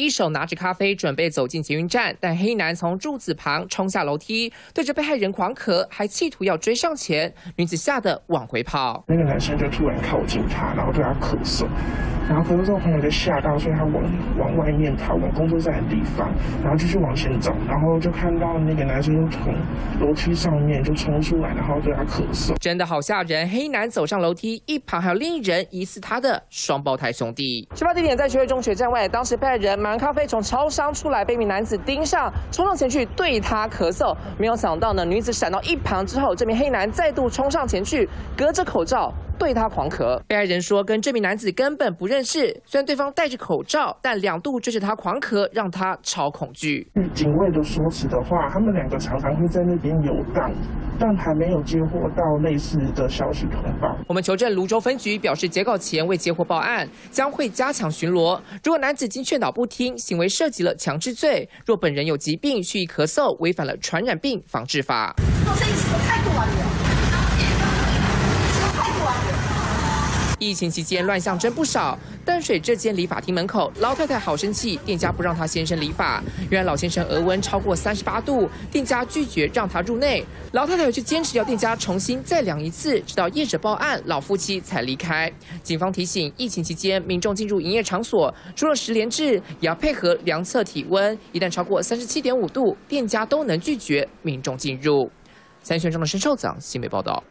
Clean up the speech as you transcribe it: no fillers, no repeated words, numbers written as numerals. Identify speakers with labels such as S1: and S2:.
S1: 一手拿着咖啡，准备走进捷运站，但黑衣男从柱子旁冲下楼梯，对着被害人狂咳，还企图要追上前。女子吓得往回跑，
S2: 那个男生就突然靠近她，然后对她咳嗽，然后咳嗽之后朋友就吓到，所以他往外面跑，往工作站的地方，然后继续往前走，然后就看到那个男生就从楼梯上面就冲出来，然后对他咳嗽，
S1: 真的好吓人。黑衣男走上楼梯，一旁还有另一人，疑似他的双胞胎兄弟。事发地点在学会中学站外，当时被害人买完咖啡从超商出来，被一名男子盯上，冲上前去对他咳嗽，没有想到呢，女子闪到一旁之后，这名黑男再度冲上前去，隔着口罩对他狂咳。被害人说跟这名男子根本不认识，虽然对方戴着口罩，但2度追着他狂咳，让他超恐惧。
S2: 警卫的说辞的话，他们2个常常会在那边游荡，但还没有接获到类似的消息通报。
S1: 我们求证泸州分局表示，截稿前未接获报案，将会加强巡逻。如果男子经劝导不听，行为涉及了强制罪；若本人有疾病，蓄意咳嗽，违反了传染病防治法。疫情期间乱象真不少。淡水这间理发厅门口，老太太好生气，店家不让她先生理发。原来老先生额温超过38度，店家拒绝让他入内。老太太却坚持要店家重新再量一次，直到业者报案，老夫妻才离开。警方提醒，疫情期间民众进入营业场所，除了10连制，也要配合量测体温，一旦超过37.5度，店家都能拒绝民众进入。三选中的申寿长新北报道。